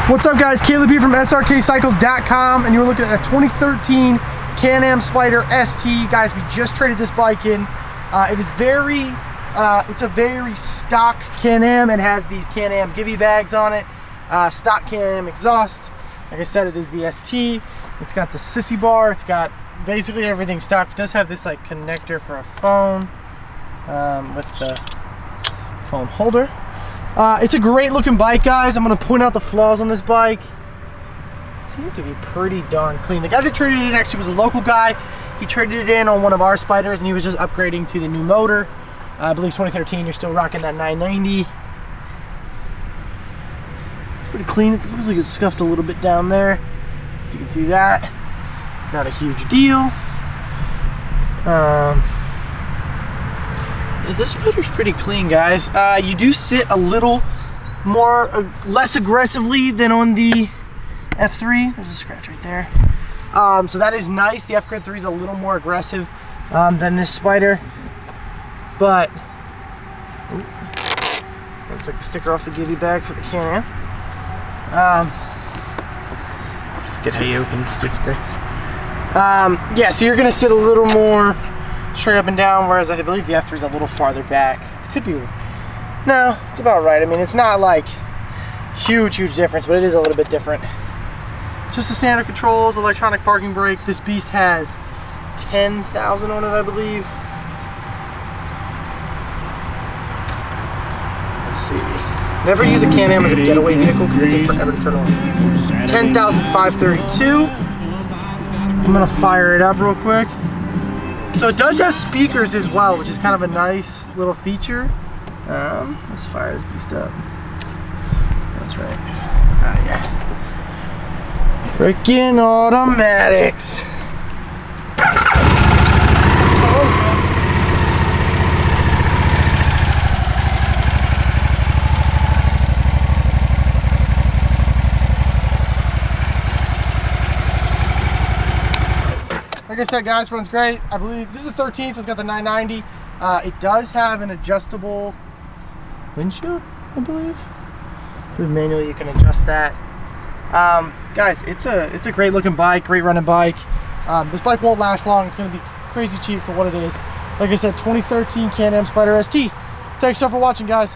What's up guys, Caleb here from Srkcycles.com, and you're looking at a 2013 Can AM Spyder ST. Guys, we just traded this bike in. It's a very stock Can Am. It has these Can Am givey bags on it, stock Can Am exhaust. Like I said, it is the ST. It's got the sissy bar, it's got basically everything stock. It does have this like connector for a phone with the phone holder. It's a great looking bike, guys. I'm gonna point out the flaws on this bike. It seems to be pretty darn clean. The guy that traded it in actually was a local guy. He traded it in on one of our Spyders and he was just upgrading to the new motor. I believe 2013, you're still rocking that 990. It's pretty clean. It looks like it's scuffed a little bit down there. If you can see that. Not a huge deal. This motor's pretty clean, guys. You do sit a little more, less aggressively than on the F3. There's a scratch right there. So that is nice. The F3 is a little more aggressive than this Spyder. But, let's take the sticker off the givey bag for the Can Am. I forget how you open these stupid things. Yeah, so you're gonna sit a little more straight up and down, whereas I believe the F3 is a little farther back. It could be, no, it's about right. I mean, it's not like huge difference, but it is a little bit different. Just the standard controls, electronic parking brake. This beast has 10,000 on it, I believe. Let's see. Never use a Can Am as a getaway vehicle because they take forever to turn on. 10,532. I'm gonna fire it up real quick. So it does have speakers as well, which is kind of a nice little feature. Let's fire this beast up. That's right. Yeah. Freaking automatics. Like I said, guys, runs great. I believe this is a 13, so it's got the 990. It does have an adjustable windshield, I believe. Manually, you can adjust that. Guys, it's a great looking bike, great running bike. This bike won't last long. It's going to be crazy cheap for what it is. Like I said, 2013 Can Am Spyder ST. Thanks so much for watching, guys.